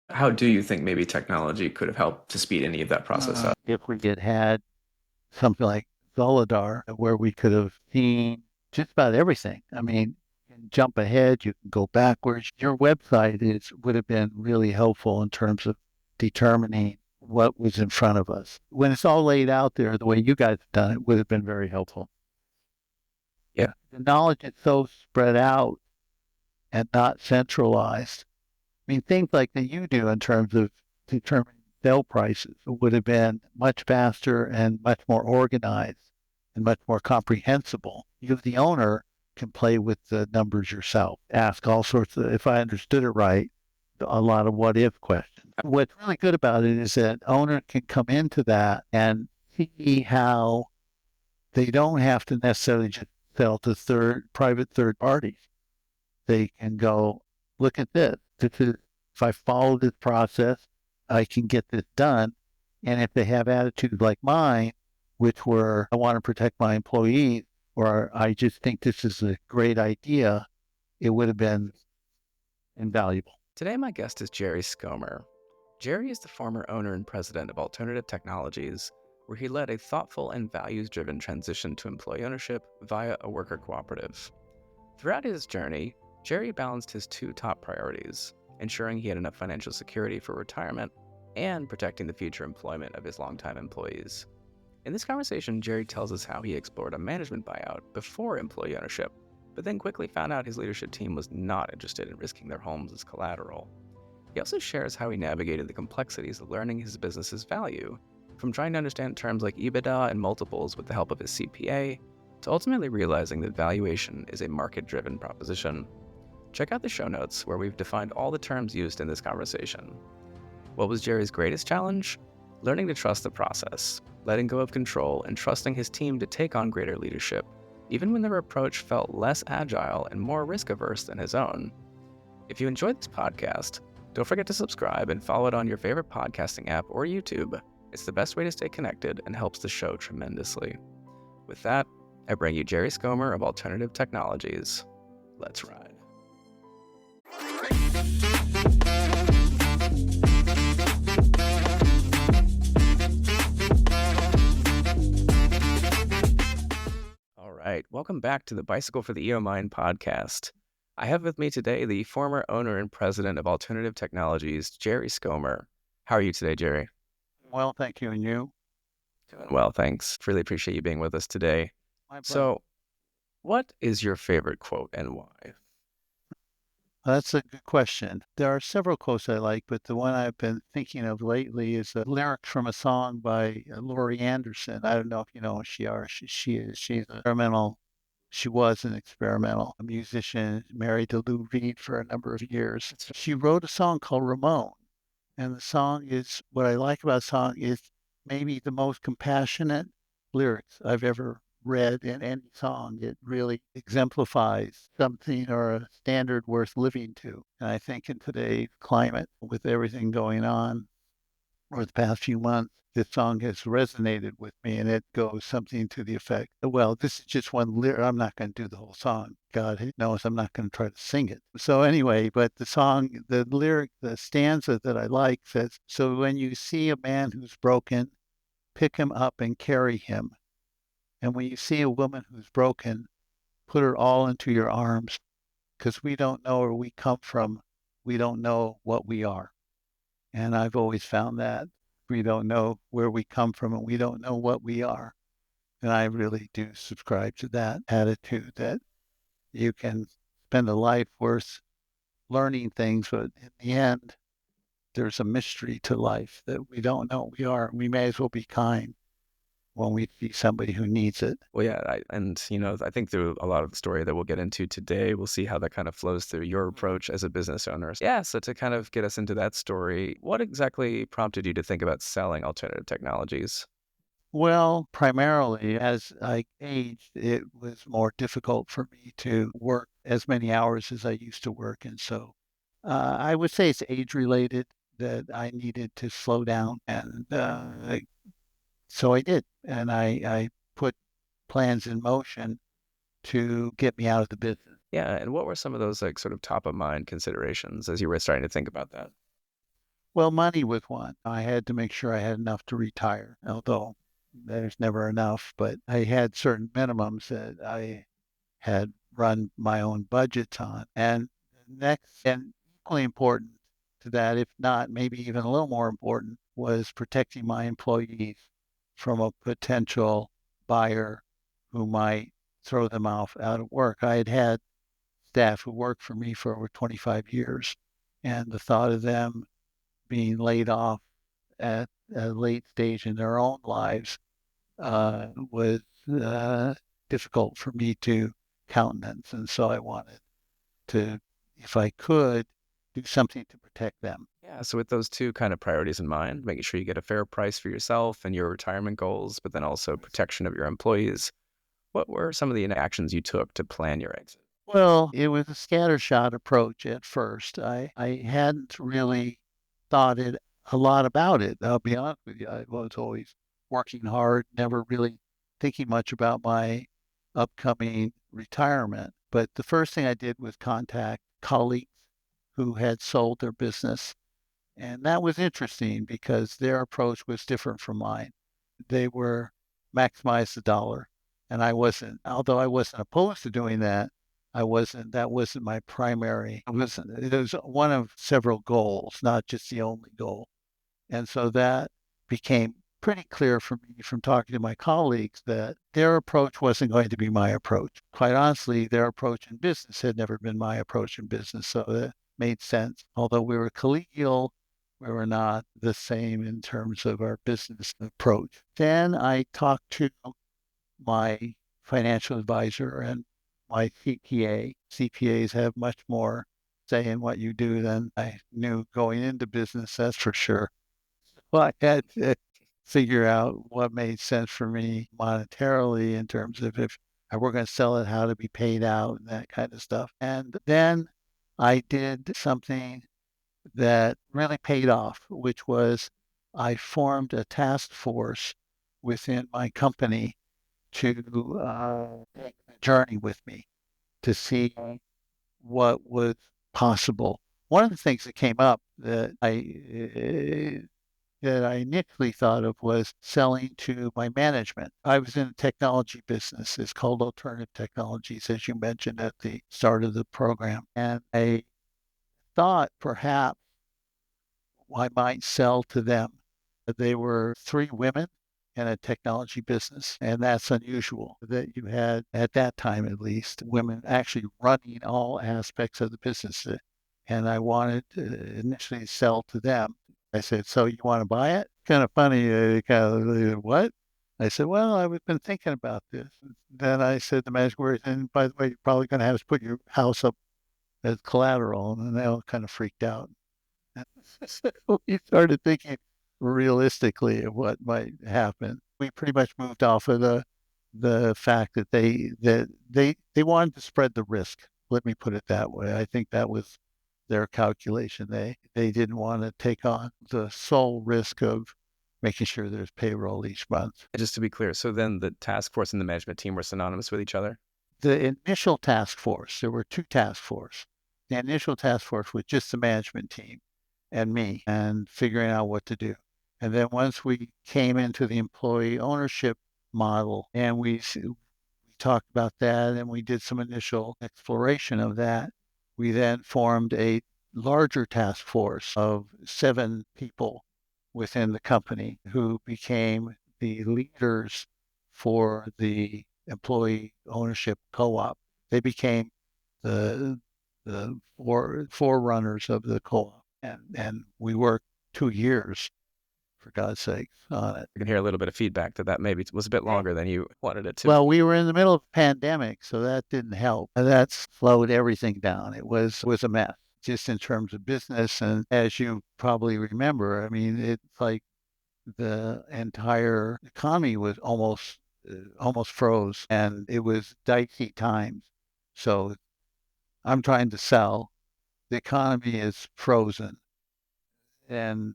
How do you think maybe technology could have helped to speed any of that process up? If we had something like Zolidar, where we could have seen just about everything. I mean, you can jump ahead, you can go backwards. Your website would have been really helpful in terms of determining what was in front of us. When it's all laid out there, the way you guys have done it would have been very helpful. Yeah. The knowledge is so spread out and not centralized. I mean, things like that you do in terms of determining sale prices would have been much faster and much more organized and much more comprehensible. You, the owner, can play with the numbers yourself, ask all sorts of, if I understood it right, a lot of what if questions. What's really good about it is that owner can come into that and see how they don't have to necessarily just sell to private third parties. They can go, look at this. This is, if I follow this process, I can get this done. And if they have attitudes like mine, which were, I want to protect my employees, or I just think this is a great idea, it would have been invaluable. Today, my guest is Jerry Skomer. Jerry is the former owner and president of Alternative Technologies, where he led a thoughtful and values-driven transition to employee ownership via a worker cooperative. Throughout his journey, Jerry balanced his two top priorities, ensuring he had enough financial security for retirement and protecting the future employment of his longtime employees. In this conversation, Jerry tells us how he explored a management buyout before employee ownership, but then quickly found out his leadership team was not interested in risking their homes as collateral. He also shares how he navigated the complexities of learning his business's value, from trying to understand terms like EBITDA and multiples with the help of his CPA, to ultimately realizing that valuation is a market-driven proposition. Check out the show notes where we've defined all the terms used in this conversation. What was Jerry's greatest challenge? Learning to trust the process, letting go of control, and trusting his team to take on greater leadership, even when their approach felt less agile and more risk-averse than his own. If you enjoyed this podcast, don't forget to subscribe and follow it on your favorite podcasting app or YouTube. It's the best way to stay connected and helps the show tremendously. With that, I bring you Jerry Skomer of Alternative Technologies. Let's ride. All right, welcome back to the Bicycle for the EO Mind podcast. I have with me today the former owner and president of Alternative Technologies, Jerry Skomer. How are you today, Jerry? Well, thank you. And you? Doing well, thanks. Really appreciate you being with us today. My pleasure. So, what is your favorite quote and why? That's a good question. There are several quotes I like, but the one I've been thinking of lately is a lyric from a song by Laurie Anderson. I don't know if you know who she are. She's an experimental. She was an experimental musician, married to Lou Reed for a number of years. She wrote a song called Ramon, and the song is, what I like about the song is maybe the most compassionate lyrics I've ever read in any song. It really exemplifies something or a standard worth living to. And I think in today's climate, with everything going on over the past few months, this song has resonated with me, and it goes something to the effect, well, this is just one lyric. I'm not going to do the whole song. God knows I'm not going to try to sing it. So anyway, but the song, the lyric, the stanza that I like says, so when you see a man who's broken, pick him up and carry him. And when you see a woman who's broken, put her all into your arms, because we don't know where we come from. We don't know what we are. And I've always found that we don't know where we come from and we don't know what we are. And I really do subscribe to that attitude that you can spend a life worth learning things, but in the end, there's a mystery to life that we don't know what we are. We may as well be kind when we see somebody who needs it. Well, yeah, I think through a lot of the story that we'll get into today, we'll see how that kind of flows through your approach as a business owner. Yeah, so to kind of get us into that story, what exactly prompted you to think about selling Alternative Technologies? Well, primarily as I aged, it was more difficult for me to work as many hours as I used to work. And so I would say it's age related that I needed to slow down. And so I did. And I put plans in motion to get me out of the business. Yeah, and what were some of those like sort of top of mind considerations as you were starting to think about that? Well, money was one. I had to make sure I had enough to retire, although there's never enough, but I had certain minimums that I had run my own budgets on. And next, and equally important to that, if not maybe even a little more important, was protecting my employees from a potential buyer who might throw them off out of work. I had had staff who worked for me for over 25 years, and the thought of them being laid off at a late stage in their own lives was difficult for me to countenance. And so I wanted to, if I could, do something to protect them. Yeah, so with those two kind of priorities in mind, making sure you get a fair price for yourself and your retirement goals, but then also protection of your employees, what were some of the actions you took to plan your exit? Well, it was a scattershot approach at first. I hadn't really thought a lot about it. I'll be honest with you. I was always working hard, never really thinking much about my upcoming retirement. But the first thing I did was contact colleagues who had sold their business. And that was interesting because their approach was different from mine. They were maximize the dollar. And I wasn't, although I wasn't opposed to doing that, that wasn't my primary. It was one of several goals, not just the only goal. And so that became pretty clear for me from talking to my colleagues that their approach wasn't going to be my approach. Quite honestly, their approach in business had never been my approach in business. So that made sense. Although we were collegial, we were not the same in terms of our business approach. Then I talked to my financial advisor and my CPA. CPAs have much more say in what you do than I knew going into business, that's for sure. Well, I had to figure out what made sense for me monetarily in terms of if I were going to sell it, how to be paid out and that kind of stuff. And then I did something that really paid off, which was I formed a task force within my company to take the journey with me to see what was possible. One of the things that came up that I initially thought of was selling to my management. I was in a technology business. It's called Alternative Technologies, as you mentioned at the start of the program. And I thought perhaps I might sell to them. They were three women in a technology business, and that's unusual that you had, at that time at least, women actually running all aspects of the business. And I wanted to initially sell to them. I said, "So you want to buy it?" Kind of funny. What? I said, "Well, I've been thinking about this." Then I said the magic words, and by the way, you're probably going to have to put your house up as collateral. And they all kind of freaked out. So we started thinking realistically of what might happen. We pretty much moved off of the fact that they wanted to spread the risk. Let me put it that way. I think that was their calculation. They didn't want to take on the sole risk of making sure there's payroll each month. Just to be clear, so then the task force and the management team were synonymous with each other? The initial task force, there were two task force. The initial task force was just the management team and me and figuring out what to do. And then once we came into the employee ownership model and we talked about that and we did some initial exploration of that, we then formed a larger task force of 7 people within the company who became the leaders for the employee ownership co-op. They became the forerunners of the co-op, and we worked 2 years, for God's sake, on it. I can hear a little bit of feedback that maybe was a bit longer than you wanted it to. Well, we were in the middle of a pandemic, so that didn't help. That slowed everything down. It was a mess, just in terms of business. And as you probably remember, I mean, it's like the entire economy was almost froze, and it was dicey times. So I'm trying to sell. The economy is frozen, and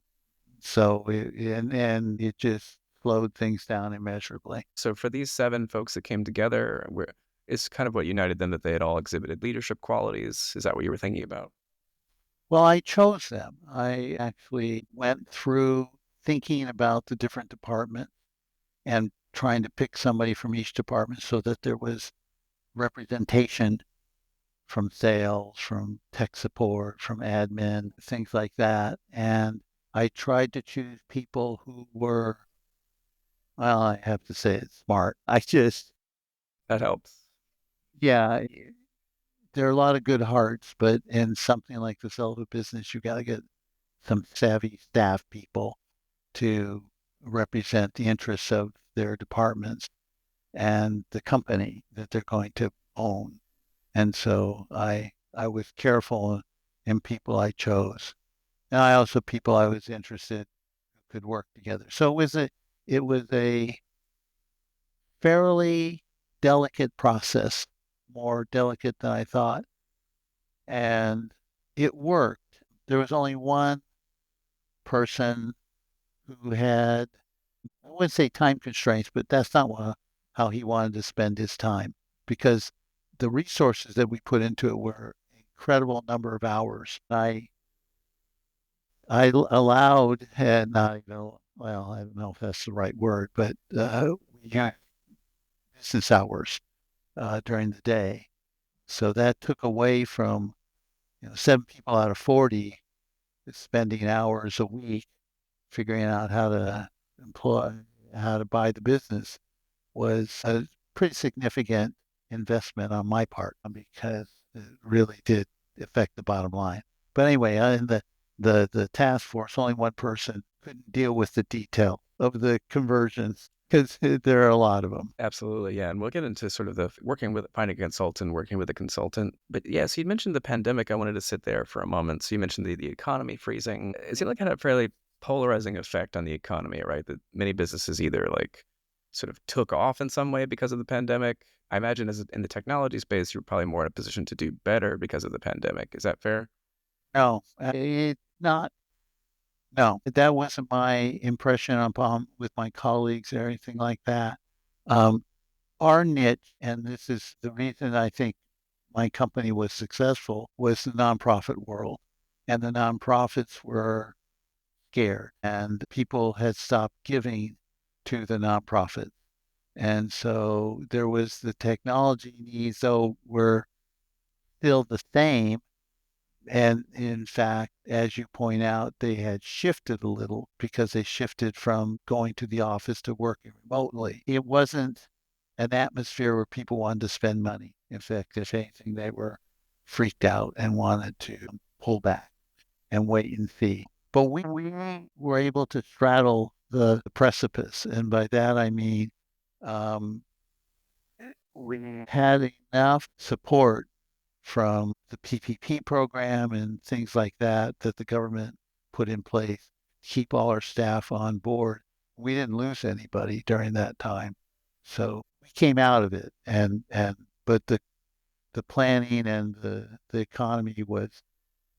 so it just slowed things down immeasurably. So for these 7 folks that came together, it's kind of what united them, that they had all exhibited leadership qualities. Is that what you were thinking about? Well, I chose them. I actually went through thinking about the different departments and trying to pick somebody from each department so that there was representation from sales, from tech support, from admin, things like that. And I tried to choose people who were, well, I have to say it's smart. That helps. Yeah, there are a lot of good hearts, but in something like the sale of a business, you got to get some savvy staff people to represent the interests of their departments and the company that they're going to own. And so I was careful in people I chose. And I also people I was interested who could work together. So it was a fairly delicate process, more delicate than I thought. And it worked. There was only one person who had, I wouldn't say time constraints, but that's not how he wanted to spend his time because the resources that we put into it were an incredible number of hours. I allowed, and not even, well, I don't know if that's the right word, but we had business hours during the day. So that took away from 7 people out of 40 spending hours a week figuring out how to employ, how to buy the business was a pretty significant investment on my part because it really did affect the bottom line. But anyway, in the task force, only one person couldn't deal with the detail of the conversions because there are a lot of them. Absolutely, yeah. And we'll get into sort of the working with finding a consultant, working with a consultant. But yeah, so you mentioned the pandemic. I wanted to sit there for a moment. So you mentioned the economy freezing. It seemed like it had a fairly polarizing effect on the economy, right? That many businesses either like sort of took off in some way because of the pandemic. I imagine as in the technology space, you're probably more in a position to do better because of the pandemic. Is that fair? No, it not. No, that wasn't my impression upon with my colleagues or anything like that. Um, our niche, and this is the reason I think my company was successful, was the nonprofit world. And the nonprofits were scared, and people had stopped giving to the nonprofit. And so there was the technology needs, though were still the same. And in fact, as you point out, they had shifted a little because they shifted from going to the office to working remotely. It wasn't an atmosphere where people wanted to spend money. In fact, if anything, they were freaked out and wanted to pull back and wait and see. But we were able to straddle the precipice. And by that, I mean, um, we had enough support from the PPP program and things like that that the government put in place to keep all our staff on board. We didn't lose anybody during that time. So we came out of it and but the planning and the economy was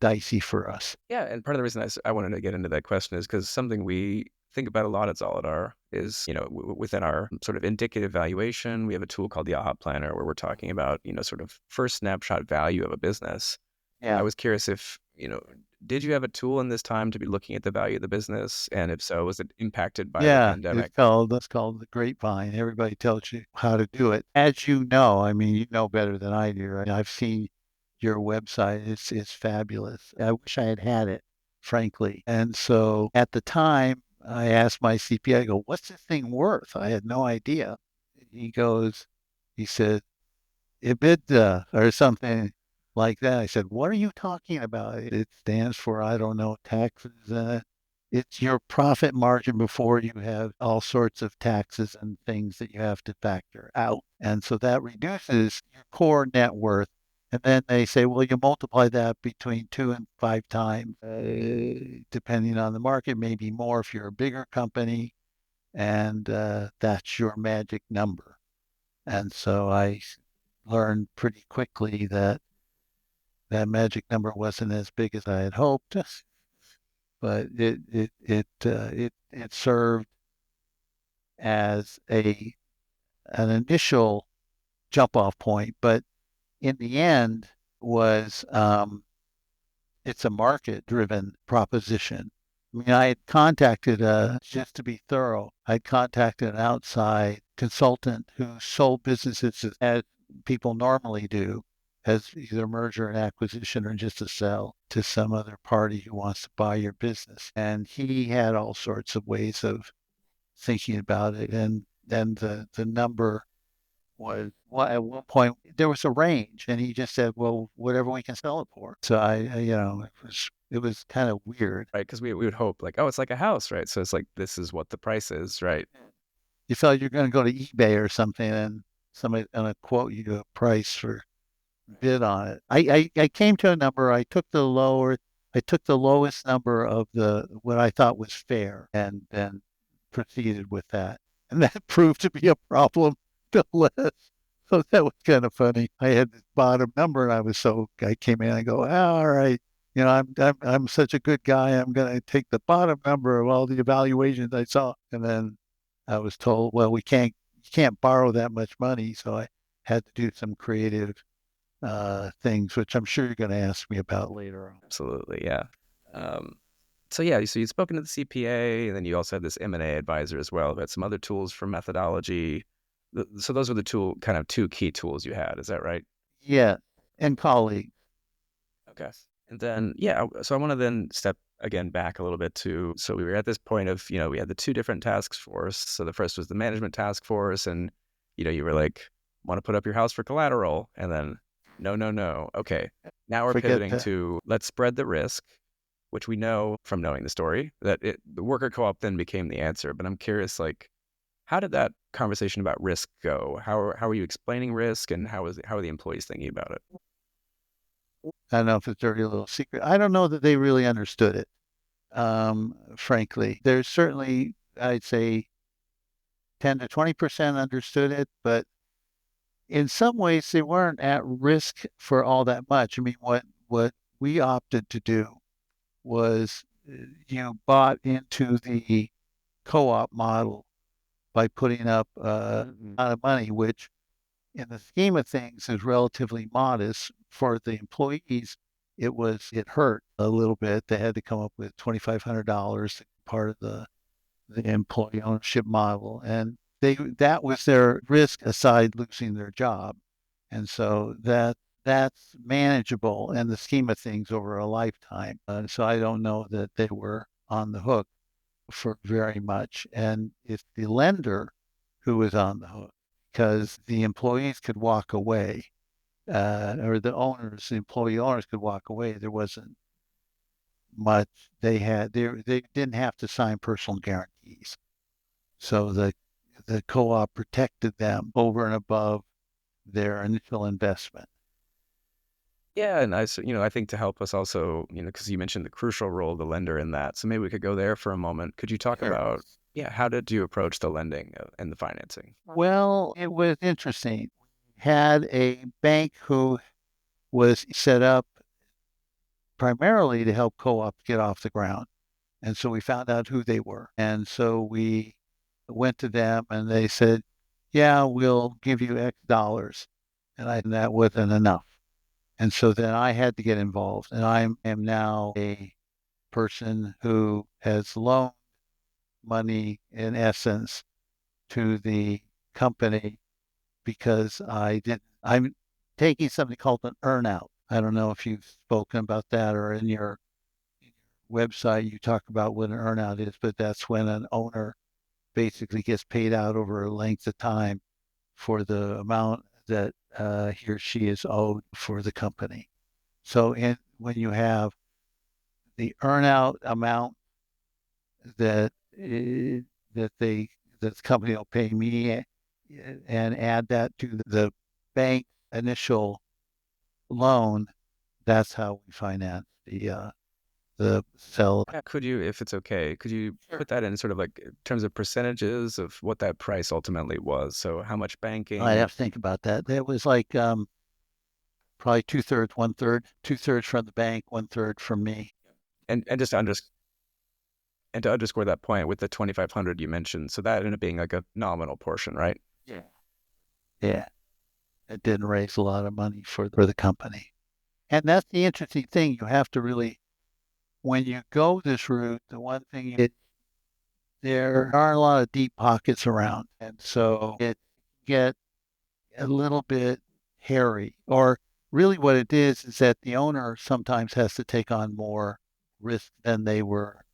dicey for us. Yeah, and part of the reason I wanted to get into that question is because something we think about a lot at Zolidar is, within our sort of indicative valuation, we have a tool called the AHA Planner where we're talking about, sort of first snapshot value of a business. I Yeah. was curious if, did you have a tool in this time to be looking at the value of the business? And if so, was it impacted by the Yeah, pandemic? that's called the grapevine. Everybody tells you how to do it. As you know, I mean, you know better than I do. Right? I've seen your website. It's fabulous. I wish I had had it, frankly. And so at the time, I asked my CPA, I go, what's this thing worth? I had no idea. He goes, he said, EBITDA or something like that. I said, what are you talking about? It stands for, I don't know, taxes. It's your profit margin before you have all sorts of taxes and things that you have to factor out. And so that reduces your core net worth. And then they say, well, you multiply that between 2 and 5 times, depending on the market, maybe more if you're a bigger company. And that's your magic number. And so I learned pretty quickly that that magic number wasn't as big as I had hoped, but it served as a an initial jump off point, but in the end was it's a market-driven proposition. I mean, I had contacted, just to be thorough, I'd contacted an outside consultant who sold businesses as people normally do, as either merger and acquisition or just to sell to some other party who wants to buy your business. And he had all sorts of ways of thinking about it. And then the number was, well, at one point there was a range, and he just said, "Well, whatever we can sell it for." So it was kind of weird. Right? Because we would hope like, oh, it's like a house, right? So it's like, this is what the price is, right? You felt you're going to go to eBay or something, and somebody's going to quote you a price for bid on it. I came to a number. I took the lowest number of the what I thought was fair, and then proceeded with that. And that proved to be a problem to less. So that was kind of funny. I had this bottom number, and I came in and I go, "Ah, all right, I'm such a good guy. I'm going to take the bottom number of all the evaluations I saw." And then I was told, "Well, you can't borrow that much money." So I had to do some creative things, which I'm sure you're going to ask me about later on. Absolutely, yeah. So yeah, so you'd spoken to the CPA, and then you also had this M&A advisor as well, who had some other tools for methodology. So those were the two key tools you had. Is that right? Yeah, and colleagues. Okay. And then, yeah, so I want to then step again back a little bit so we were at this point of, we had the two different task force. So the first was the management task force, and, you were like, want to put up your house for collateral. And then, no. Okay. Now we're Forget pivoting that. to let's spread the risk, which we know from knowing the story that the worker co-op then became the answer. But I'm curious, like, how did that conversation about risk go? How are you explaining risk, and how are the employees thinking about it? I don't know if it's a dirty little secret. I don't know that they really understood it. Frankly, there's certainly, I'd say, 10 to 20% understood it, but in some ways they weren't at risk for all that much. I mean, what we opted to do was, bought into the co-op model by putting up a lot of money, which in the scheme of things is relatively modest for the employees. It hurt a little bit. They had to come up with $2,500, part of the employee ownership model, and that was their risk aside losing their job, and so that's manageable in the scheme of things over a lifetime. So I don't know that they were on the hook for very much, and it's the lender who was on the hook because the employees could walk away, or the employee owners could walk away. There wasn't much they didn't have to sign personal guarantees. So the co-op protected them over and above their initial investment. Yeah, and I think to help us also, because you mentioned the crucial role of the lender in that, so maybe we could go there for a moment. Could you talk Sure. about, yeah, how did you approach the lending and the financing? Well, it was interesting. Had a bank who was set up primarily to help co-ops get off the ground. And so we found out who they were. And so we went to them and they said, "Yeah, we'll give you X dollars." And that wasn't enough. And so then I had to get involved. And I am now a person who has loaned money, in essence, to the company because I'm taking something called an earnout. I don't know if you've spoken about that, or in your website you talk about what an earnout is, but that's when an owner basically gets paid out over a length of time for the amount that he or she is owed for the company. So when you have the earnout amount that that the company will pay me, and add that to the bank initial loan, that's how we finance the sell. Yeah, could you, if it's okay, could you Sure. put that in sort of like in terms of percentages of what that price ultimately was? So how much banking? I have to think about that. That was like probably two-thirds, one-third, two-thirds from the bank, one-third from me. And just to underscore that point with the 2,500 you mentioned, so that ended up being like a nominal portion, right? Yeah. Yeah. It didn't raise a lot of money for the company. And that's the interesting thing. You have to really, when you go this route, the one thing there are a lot of deep pockets around. And so it get a little bit hairy. Or really what it is that the owner sometimes has to take on more risk than they were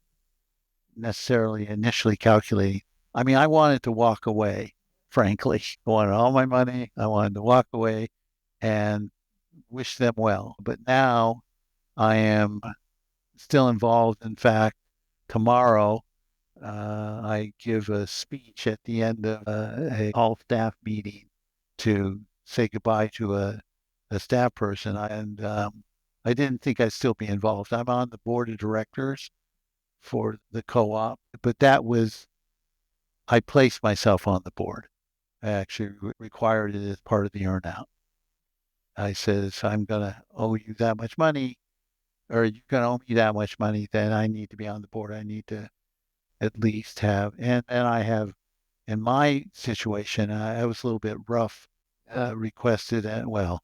necessarily initially calculating. I mean, I wanted to walk away, frankly. I wanted all my money. I wanted to walk away and wish them well. But now I am still involved. In fact, tomorrow I give a speech at the end of a all staff meeting to say goodbye to a staff person. And I didn't think I'd still be involved. I'm on the board of directors for the co-op, but I placed myself on the board. I actually required it as part of the earnout. I says, I'm going to owe you that much money, or you're going to owe me that much money, then I need to be on the board. I need to at least have, and I have, in my situation, I was a little bit rough, requested and, well,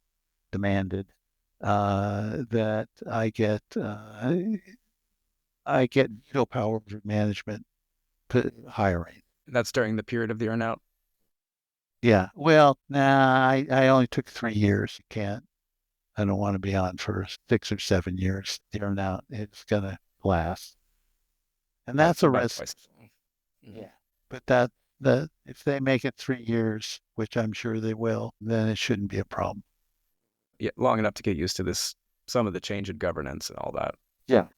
demanded that I get veto power over management hiring. That's during the period of the earnout. Yeah. Well, nah, I only took 3 years. You can't. I don't want to be on for 6 or 7 years. The earnout, it's gonna last. And that's a risk. Yeah. But that if they make it 3 years, which I'm sure they will, then it shouldn't be a problem. Yeah, long enough to get used to some of the change in governance and all that. Yeah.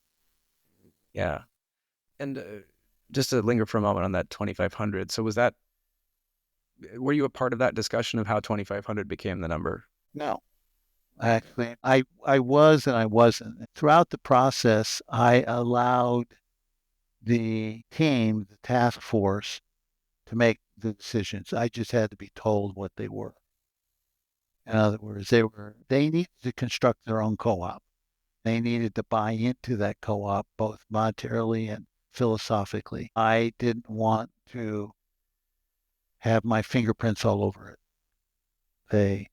Yeah. And just to linger for a moment on that 2,500. So were you a part of that discussion of how 2,500 became the number? No. Actually, I was and I wasn't. Throughout the process, I allowed the team, the task force, to make the decisions. I just had to be told what they were. In other words, they needed to construct their own co-op. They needed to buy into that co-op, both monetarily and philosophically. I didn't want to have my fingerprints all over it. They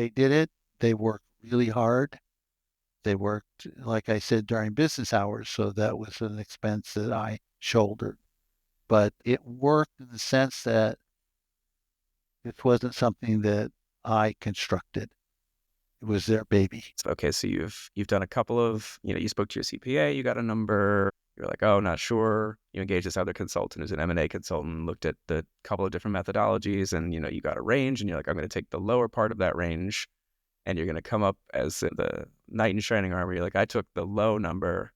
did it. They worked really hard. They worked, like I said, during business hours, so that was an expense that I shouldered. But it worked in the sense that it wasn't something that I constructed. It was their baby. Okay, so you've done a couple of, you spoke to your CPA, you got a number, you're like, oh, not sure. You engaged this other consultant who's an M&A consultant, looked at the couple of different methodologies, and you got a range, and you're like, I'm going to take the lower part of that range, and you're going to come up as the knight in shining armor. You're like, I took the low number,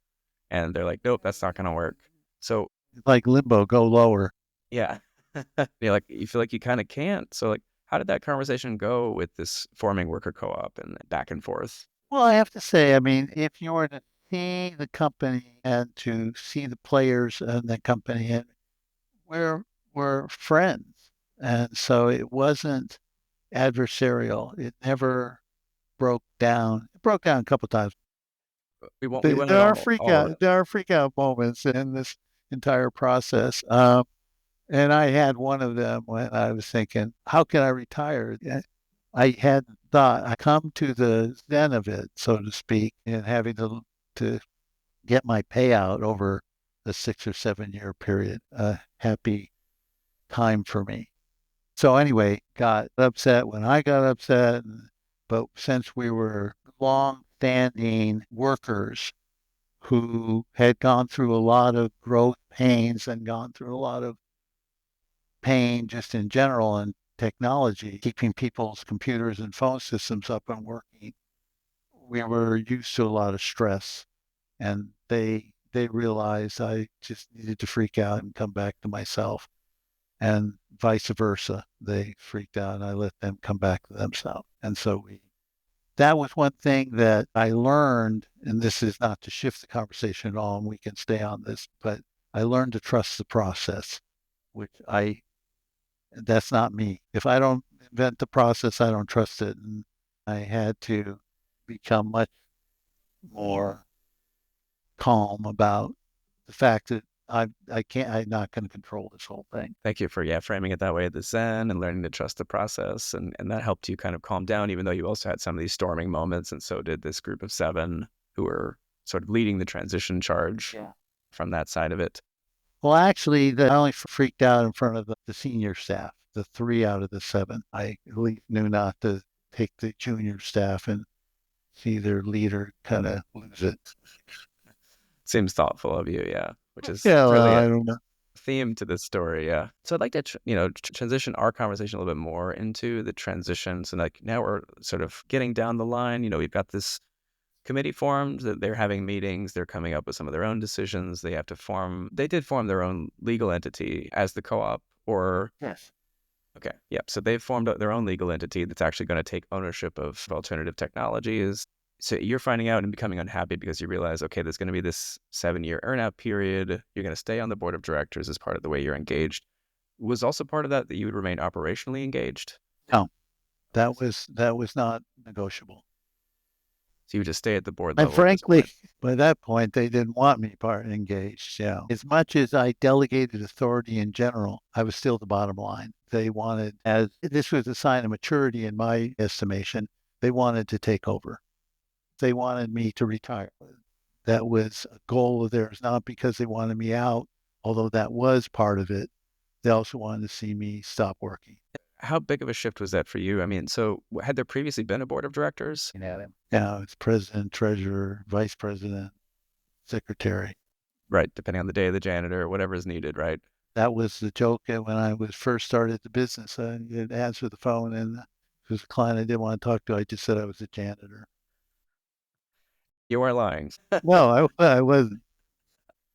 and they're like, nope, that's not going to work. So like limbo, go lower. Yeah. You're like, you feel like you kind of can't. So like, how did that conversation go with this forming worker co-op and back and forth? Well, I have to say, I mean, if you were to see the company and to see the players in the company, and we're friends, and so it wasn't adversarial. It never broke down. It broke down a couple times. We went There are freak out moments in this entire process. And I had one of them when I was thinking, how can I retire? I had thought I come to the zen of it, so to speak, and having to get my payout over the 6 or 7 year period. A happy time for me. So anyway, got upset when I got upset, but since we were long-standing workers who had gone through a lot of growth pains and gone through a lot of pain just in general in technology, keeping people's computers and phone systems up and working, we were used to a lot of stress, and they realized I just needed to freak out and come back to myself, and vice versa. They freaked out and I let them come back to themselves. And so that was one thing that I learned, and this is not to shift the conversation at all, and we can stay on this, but I learned to trust the process, which that's not me. If I don't invent the process, I don't trust it. And I had to become much more calm about the fact that I'm not going to control this whole thing. Thank you for framing it that way at the Zen and learning to trust the process. And that helped you kind of calm down, even though you also had some of these storming moments. And so did this group of 7 who were sort of leading the transition charge from that side of it. Well, actually, I only freaked out in front of the senior staff, the 3 out of the 7. I at least knew not to take the junior staff and see their leader kind of lose it. Seems thoughtful of you, yeah, which is Yeah, really I don't know. theme to this story, yeah. So I'd like to, transition our conversation a little bit more into the transitions. And like now we're sort of getting down the line. We've got this committee formed, that they're having meetings, they're coming up with some of their own decisions. They did form their own legal entity as the co-op, or Yes. okay, yep. So they've formed their own legal entity that's actually going to take ownership of alternative technologies. So you're finding out and becoming unhappy because you realize, okay, there's going to be this 7-year earnout period. You're going to stay on the board of directors as part of the way you're engaged. Was also part of that you would remain operationally engaged? No, that was not negotiable. So you would just stay at the board And level. frankly, by that point, they didn't want me engaged. Yeah. As much as I delegated authority in general, I was still the bottom line. They wanted, as this was a sign of maturity in my estimation, they wanted to take over. They wanted me to retire. That was a goal of theirs, not because they wanted me out, although that was part of it. They also wanted to see me stop working. How big of a shift was that for you? I mean, so had there previously been a board of directors? Yeah, it's president, treasurer, vice president, secretary. Right, depending on the day of the janitor, whatever is needed, right? That was the joke when I was first started the business. I'd answer the phone, and if it was a client I didn't want to talk to, I just said I was a janitor. You are lying. No, I wasn't.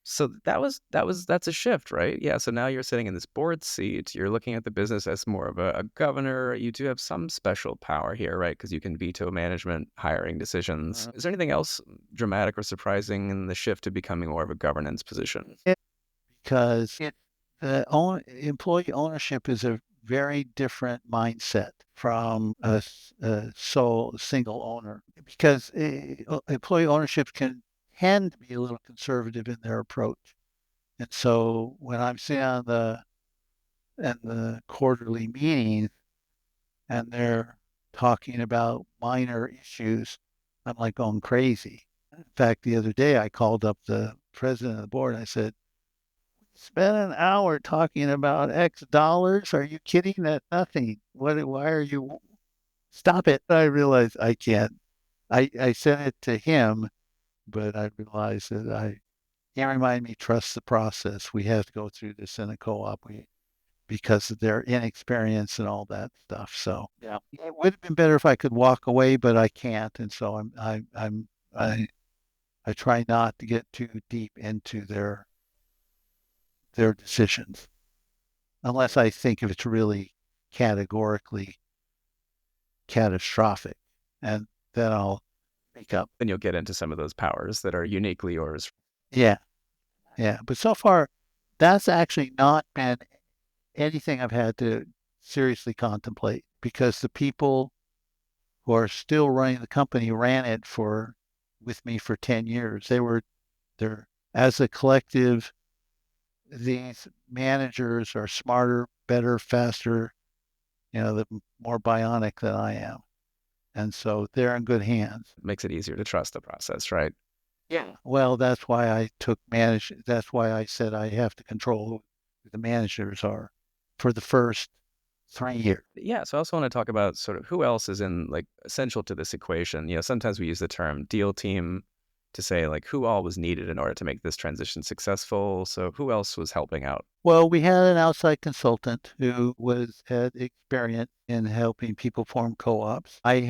So that's a shift, right? Yeah. So now you're sitting in this board seat. You're looking at the business as more of a governor. You do have some special power here, right? Because you can veto management hiring decisions. Is there anything else dramatic or surprising in the shift to becoming more of a governance position? Because employee ownership is a very different mindset from a single owner. Because employee ownership can tend to be a little conservative in their approach. And so when I'm sitting on the quarterly meeting and they're talking about minor issues, I'm like going crazy. In fact, the other day I called up the president of the board and I said, spend an hour talking about X dollars. Are you kidding? That's nothing. Why are you? Stop it. I realized I can't. I sent it to him, but I realized that he reminded me, trust the process. We have to go through this in a co-op because of their inexperience and all that stuff. So yeah, it would have been better if I could walk away, but I can't. And so I try not to get too deep into their decisions, unless I think if it's really categorically catastrophic, and then I'll speak up. Then you'll get into some of those powers that are uniquely yours. Yeah. But so far, that's actually not been anything I've had to seriously contemplate, because the people who are still running the company ran it with me for 10 years. They're as a collective, these managers are smarter, better, faster, the more bionic than I am. And so they're in good hands. It makes it easier to trust the process, right? Yeah. Well, that's why that's why I said I have to control who the managers are for the first 3 years. Yeah. So I also want to talk about sort of who else is essential to this equation. Sometimes we use the term deal team to say who all was needed in order to make this transition successful. So who else was helping out? Well, we had an outside consultant who had experience in helping people form co-ops. I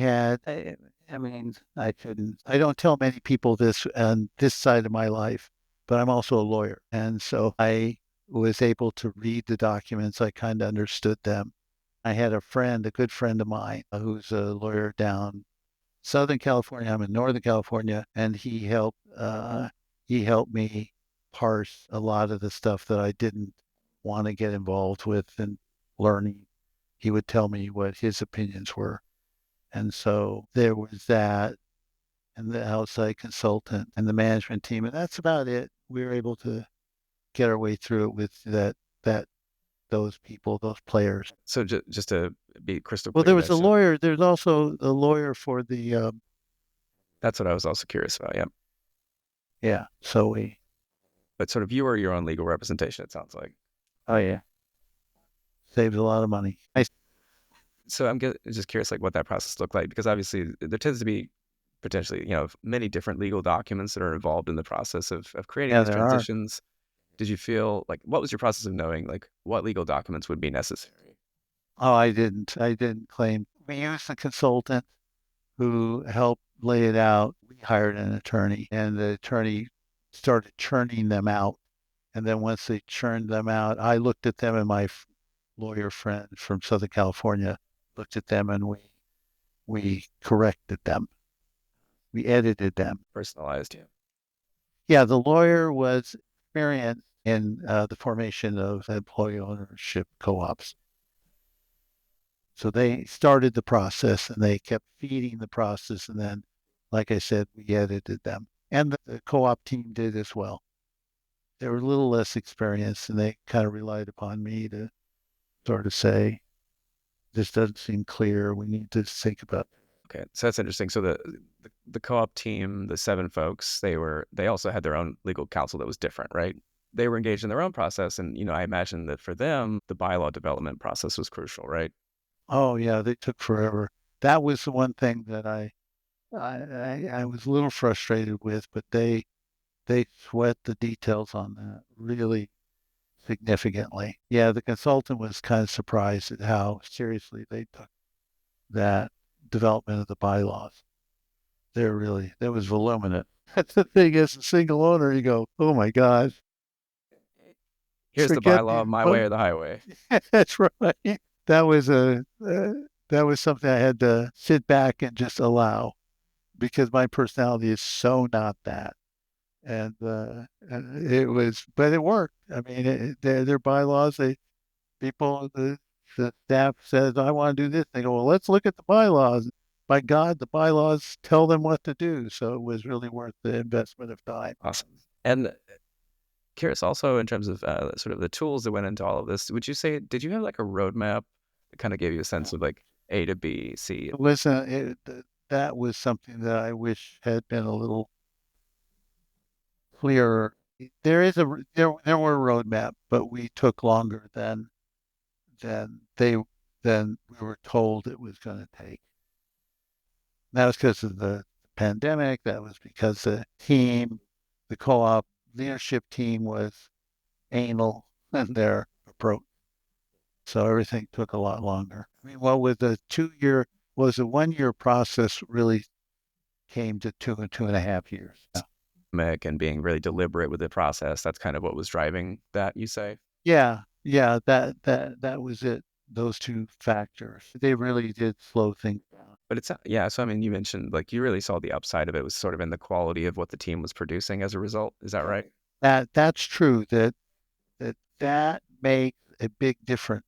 don't tell many people this on this side of my life, but I'm also a lawyer. And so I was able to read the documents. I kind of understood them. I had a good friend of mine, who's a lawyer down Southern California. I'm in Northern California, and he helped me parse a lot of the stuff that I didn't want to get involved with and learning. He would tell me what his opinions were. And so there was that, and the outside consultant and the management team, and that's about it. We were able to get our way through it with those people, those players. So just to be crystal Well, clear there there, was a so lawyer. There's also a lawyer for the that's what I was also curious about. Yeah, yeah. So we but sort of you are your own legal representation. It sounds like. oh yeah, saved a lot of money. So I'm just curious, like what that process looked like, because obviously there tends to be potentially, many different legal documents that are involved in the process of creating Yeah, these there are. transitions. Did you feel like, what was your process of knowing like what legal documents would be necessary? Oh, I didn't. I didn't claim. We used a consultant who helped lay it out. We hired an attorney, and the attorney started churning them out. And then once they churned them out, I looked at them, and my lawyer friend from Southern California looked at them, and we corrected them. We edited them. Personalized, yeah. Yeah, the lawyer was experienced in the formation of employee ownership co-ops. So they started the process and they kept feeding the process. And then, like I said, we edited them. And the co-op team did as well. They were a little less experienced and they kind of relied upon me to sort of say, this doesn't seem clear. We need to think about it. Okay, so that's interesting. So the co-op team, the 7 folks, they also had their own legal counsel that was different, right? They were engaged in their own process, and I imagine that for them, the bylaw development process was crucial, right? Oh yeah, they took forever. That was the one thing that I was a little frustrated with, but they sweat the details on that really significantly. Yeah, the consultant was kind of surprised at how seriously they took that development of the bylaws. That was voluminous. That's the thing as a single owner, you go, oh my God, Here's the forget bylaw, the, my way or the highway. that's right. That was that was something I had to sit back and just allow because my personality is so not that. And it was, but it worked. I mean, their bylaws, the staff says, I want to do this. They go, well, let's look at the bylaws. By God, the bylaws tell them what to do. So it was really worth the investment of time. Awesome. And curious also in terms of sort of the tools that went into all of this, would you say, did you have like a roadmap that kind of gave you a sense of like A to B, C? It was that was something that I wish had been a little clearer. There were a roadmap, but we took longer than they than we were told it was going to take. That was because of the pandemic. That was because the co-op leadership team was anal in their approach. So everything took a lot longer. I mean, what was a 2 year, was a 1 year process really came to 2.5 years. And being really deliberate with the process, that's kind of what was driving that, you say? Yeah, that was it. Those two factors. They really did slow things down. But it's, yeah, so I mean, you mentioned like you really saw the upside of it was sort of in the quality of what the team was producing as a result. Is that right? That's true. That makes a big difference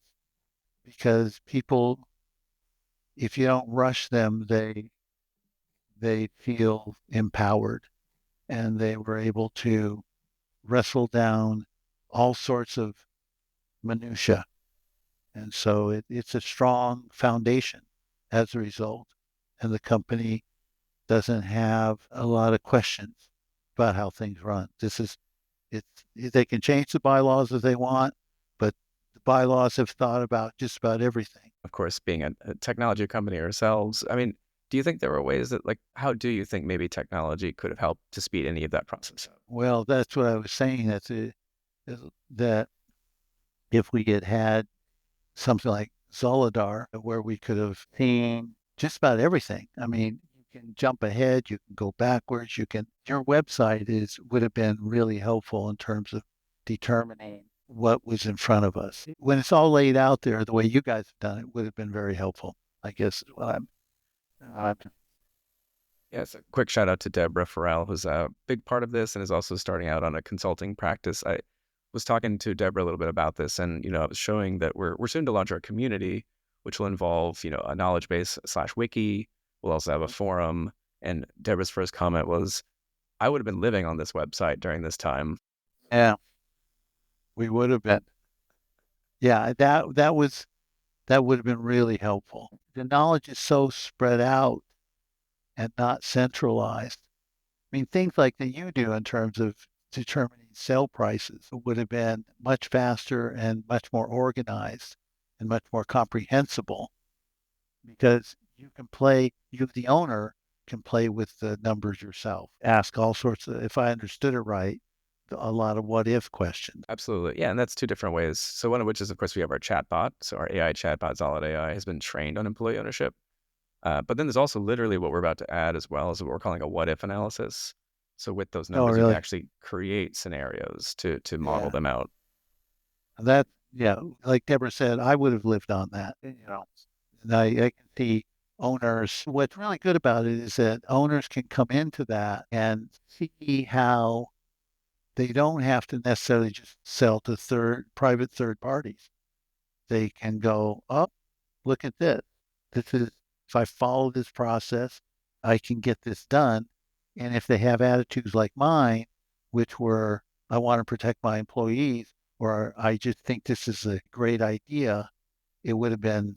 because people, if you don't rush them, they feel empowered and they were able to wrestle down all sorts of minutia. And so it's a strong foundation as a result. And the company doesn't have a lot of questions about how things run. It's, they can change the bylaws if they want, but the bylaws have thought about just about everything. Of course, being a technology company ourselves, I mean, do you think there were ways that, like, how do you think maybe technology could have helped to speed any of that process up? Well, that's what I was saying. That if we had something like Zolidar, where we could have seen just about everything. I mean, you can jump ahead, you can go backwards, your website would have been really helpful in terms of determining what was in front of us. When it's all laid out there, the way you guys have done it would have been very helpful, I guess is what I'm Yes, a quick shout out to Deborah Farrell, who's a big part of this and is also starting out on a consulting practice. I was talking to Deborah a little bit about this, and I was showing that we're soon to launch our community, which will involve a knowledge base / wiki. We'll also have a forum. And Deborah's first comment was, "I would have been living on this website during this time." Yeah. We would have been. Yeah, that would have been really helpful. The knowledge is so spread out and not centralized. I mean, things like that you do in terms of determining sale prices would have been much faster and much more organized and much more comprehensible because you, the owner, can play with the numbers yourself. Ask all sorts of, if I understood it right, a lot of what if questions. Absolutely. Yeah, and that's two different ways. So one of which is, of course, we have our chatbot. So our AI chatbot, Zolid AI, has been trained on employee ownership. But then there's also literally what we're about to add as well is what we're calling a what if analysis. So with those Oh, numbers, you can really? actually create scenarios to model Yeah. them out. That, yeah, like Deborah said, I would have lived on that, and I can see owners. What's really good about it is that owners can come into that and see how they don't have to necessarily just sell to private third parties. They can go, oh, look at this. This is, if I follow this process, I can get this done. And if they have attitudes like mine, which were, I want to protect my employees, or I just think this is a great idea, it would have been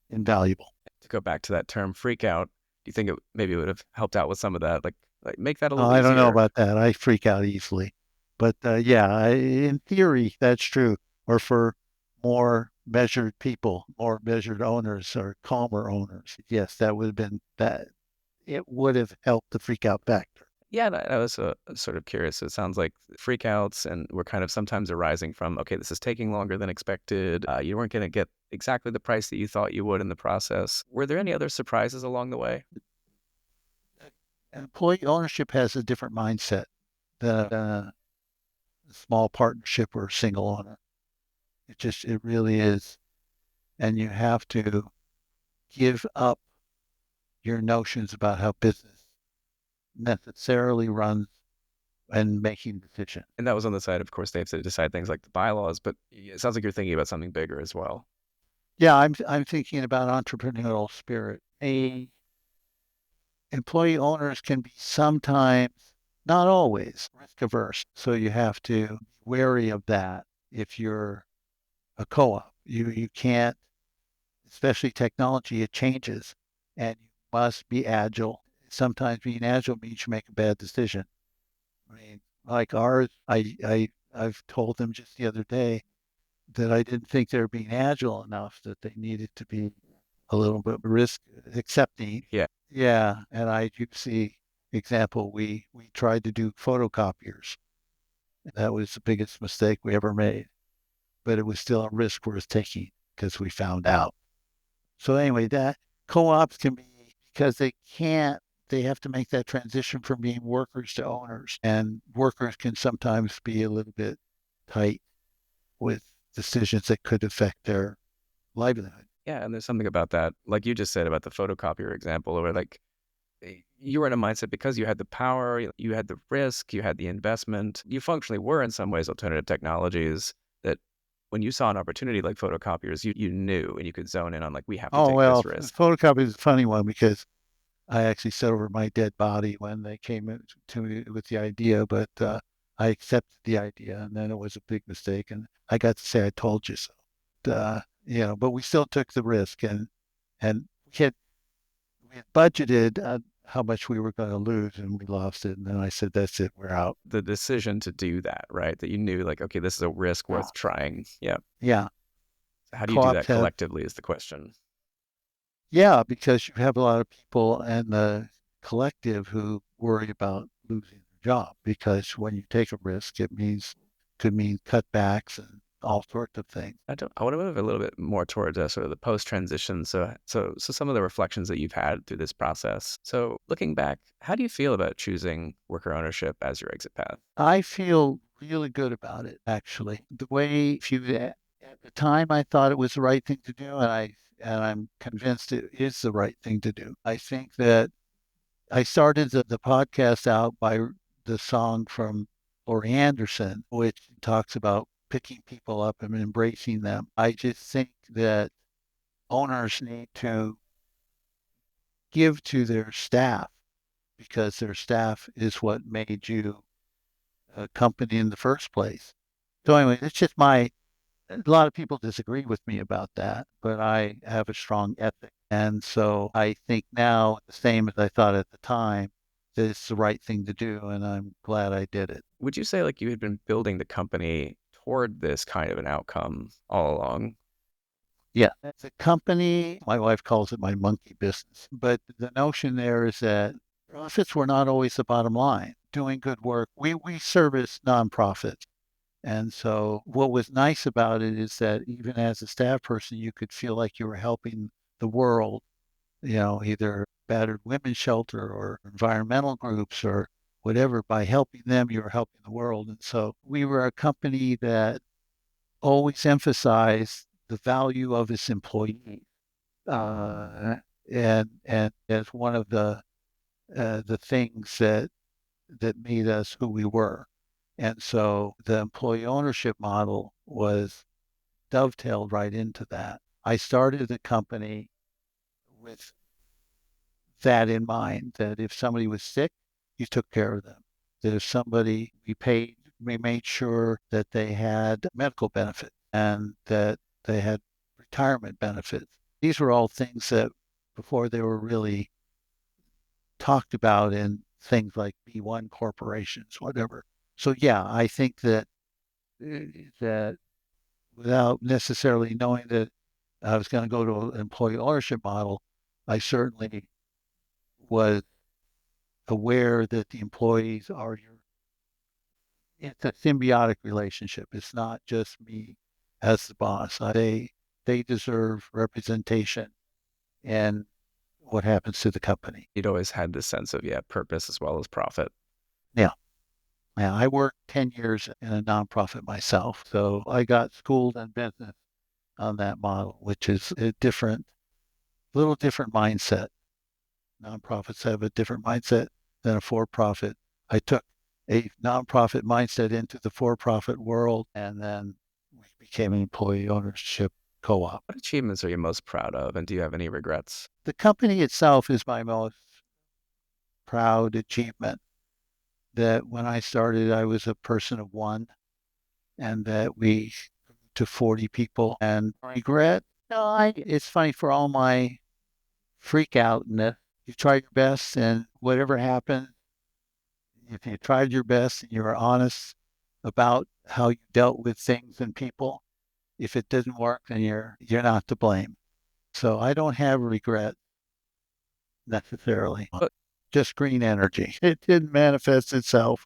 invaluable. To go back to that term freak out, do you think it maybe would have helped out with some of that? Like make that a Oh, little I don't know easier. about that. I freak out easily. But yeah, in theory, that's true. Or for more measured people, more measured owners or calmer owners. Yes, that would have been that. It would have helped the freak out factor. Yeah, and I was sort of curious. It sounds like freakouts and were kind of sometimes arising from, okay, this is taking longer than expected. You weren't going to get exactly the price that you thought you would in the process. Were there any other surprises along the way? Employee ownership has a different mindset than a small partnership or single owner. It really is. And you have to give up your notions about how business necessarily runs and making decisions. And that was on the side, of course, they have to decide things like the bylaws, but it sounds like you're thinking about something bigger as well. Yeah, I'm thinking about entrepreneurial spirit. Employee owners can be sometimes, not always, risk averse. So you have to be wary of that if you're a co-op. You can't, especially technology, it changes and you must be agile. Sometimes being agile means you make a bad decision. I mean, like ours, I've told them just the other day that I didn't think they were being agile enough, that they needed to be a little bit risk accepting. Yeah. Yeah, and I do see example. We tried to do photocopiers. That was the biggest mistake we ever made, but it was still a risk worth taking because we found out. So anyway, that co-ops can be because they have to make that transition from being workers to owners, and workers can sometimes be a little bit tight with decisions that could affect their livelihood. Yeah, and there's something about that, like you just said about the photocopier example, where like you were in a mindset because you had the power, you had the risk, you had the investment. You functionally were in some ways alternative technologies that when you saw an opportunity like photocopiers, you knew and you could zone in on like, we have to Oh take this well, risk. photocopy is a funny one because I actually said over my dead body when they came to me with the idea, but I accepted the idea, and then it was a big mistake, and I got to say I told you so. But we still took the risk, and we had budgeted how much we were going to lose, and we lost it, and then I said, "That's it, we're out." The decision to do that, right? That you knew like, okay, this is a risk worth trying. Yeah. Yeah, How do you do co-ops that have, collectively is the question. yeah, because you have a lot of people and the collective who worry about losing their job because when you take a risk, could mean cutbacks and all sorts of things. I want to move a little bit more towards sort of the post transition. So some of the reflections that you've had through this process. So looking back, how do you feel about choosing worker ownership as your exit path? I feel really good about it, actually. The way if you at the time I thought it was the right thing to do, and I'm convinced it is the right thing to do. I think that I started the podcast out by the song from Laurie Anderson, which talks about picking people up and embracing them. I just think that owners need to give to their staff because their staff is what made you a company in the first place. So anyway, it's just a lot of people disagree with me about that, but I have a strong ethic. And so I think now the same as I thought at the time, that it's the right thing to do. And I'm glad I did it. Would you say like you had been building the company toward this kind of an outcome all along? Yeah. The company, my wife calls it my monkey business, but the notion there is that profits were not always the bottom line. Doing good work, we service nonprofits. And so what was nice about it is that even as a staff person, you could feel like you were helping the world, either battered women's shelter or environmental groups or whatever. By helping them, you were helping the world. And so we were a company that always emphasized the value of its employees. And as one of the things that made us who we were. And so the employee ownership model was dovetailed right into that. I started the company with that in mind, that if somebody was sick, you took care of them. That if somebody we made sure that they had medical benefits and that they had retirement benefits. These were all things that before they were really talked about in things like B1 corporations, whatever. So yeah, I think that without necessarily knowing that I was going to go to an employee ownership model, I certainly was aware that the employees are it's a symbiotic relationship. It's not just me as the boss. They deserve representation and what happens to the company. You'd always had this sense of, purpose as well as profit. Yeah. Yeah, I worked 10 years in a nonprofit myself, so I got schooled in business on that model, which is a little different mindset. Nonprofits have a different mindset than a for-profit. I took a nonprofit mindset into the for-profit world, and then we became an employee ownership co-op. What achievements are you most proud of, and do you have any regrets? The company itself is my most proud achievement. That when I started, I was a person of one, and that we to 40 people. And regret, no, it's funny for all my freak outness. You try your best, and whatever happened, if you tried your best and you were honest about how you dealt with things and people, if it didn't work, then you're not to blame. So I don't have regret necessarily. But Just green energy. It didn't manifest itself.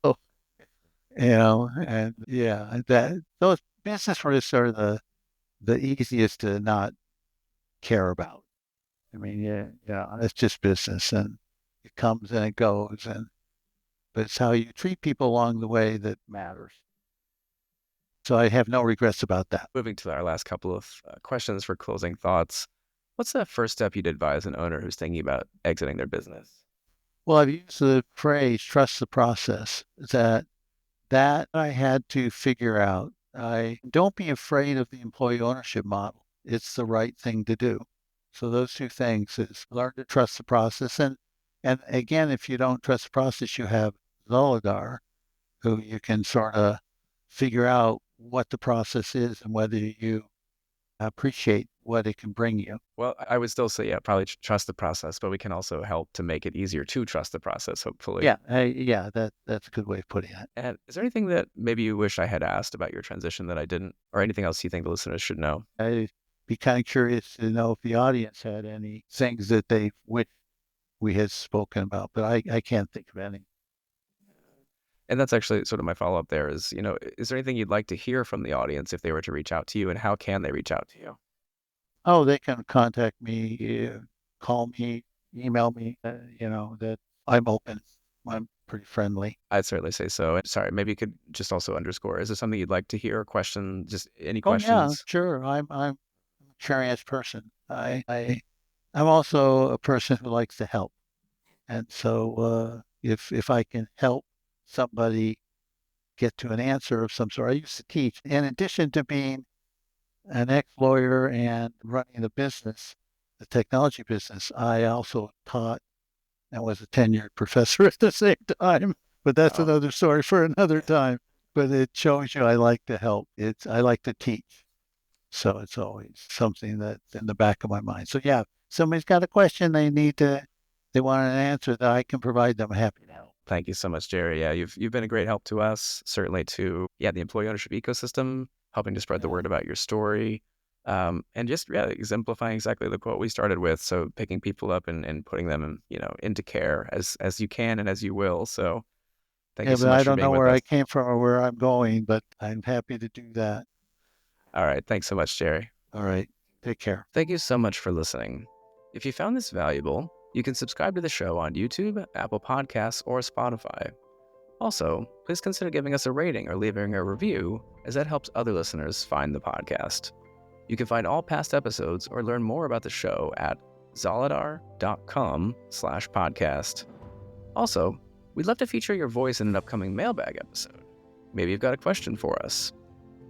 And yeah, that those business risks are the easiest to not care about. I mean, yeah, it's just business and it comes and it goes, but it's how you treat people along the way that matters. So I have no regrets about that. moving to our last couple of questions for closing thoughts, what's the first step you'd advise an owner who's thinking about exiting their business? Well, I've used the phrase "trust the process." That I had to figure out. I don't be afraid of the employee ownership model. It's the right thing to do. So those two things is learn to trust the process. And again, if you don't trust the process, you have Zolidar, who you can sort of figure out what the process is and whether you appreciate what it can bring you. Well, I would still say, probably trust the process, but we can also help to make it easier to trust the process, hopefully. Yeah, that's a good way of putting it. And is there anything that maybe you wish I had asked about your transition that I didn't, or anything else you think the listeners should know? I'd be kind of curious to know if the audience had any things that they wish we had spoken about, but I can't think of any. And that's actually sort of my follow-up there is, is there anything you'd like to hear from the audience if they were to reach out to you, and how can they reach out to you? Oh, they can contact me, call me, email me, that I'm open. I'm pretty friendly. I'd certainly say so. And sorry, maybe you could just also underscore, is there something you'd like to hear, question, just any Oh yeah, questions? sure. I'm a curious person. I'm also a person who likes to help. And so if I can help somebody get to an answer of some sort, I used to teach. In addition to being an ex-lawyer and running the business, the technology business, I also taught and was a tenured professor at the same time. But that's Oh, another story for another time. but it shows you I like to help. I like to teach. So it's always something that's in the back of my mind. So yeah, somebody's got a question they want an answer that I can provide them. I'm happy to help. Thank you so much, Jerry. Yeah, you've been a great help to us, certainly to the employee ownership ecosystem, helping to spread the word about your story, and just exemplifying exactly the quote we started with. So picking people up and putting them into care as you can and as you will. So thank Yeah, you so but I much for don't being know with where I us. came from or where I'm going, but I'm happy to do that. All right, thanks so much, Jerry. All right. Take care. Thank you so much for listening. If you found this valuable, you can subscribe to the show on YouTube, Apple Podcasts, or Spotify. Also, please consider giving us a rating or leaving a review, as that helps other listeners find the podcast. You can find all past episodes or learn more about the show at zolidar.com/podcast. Also, we'd love to feature your voice in an upcoming mailbag episode. Maybe you've got a question for us.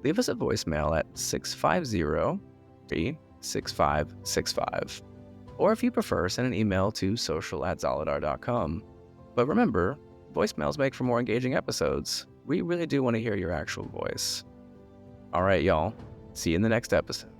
Leave us a voicemail at 650-36565. Or if you prefer, send an email to social@zolidar.com. But remember, voicemails make for more engaging episodes. We really do want to hear your actual voice. All right, y'all. See you in the next episode.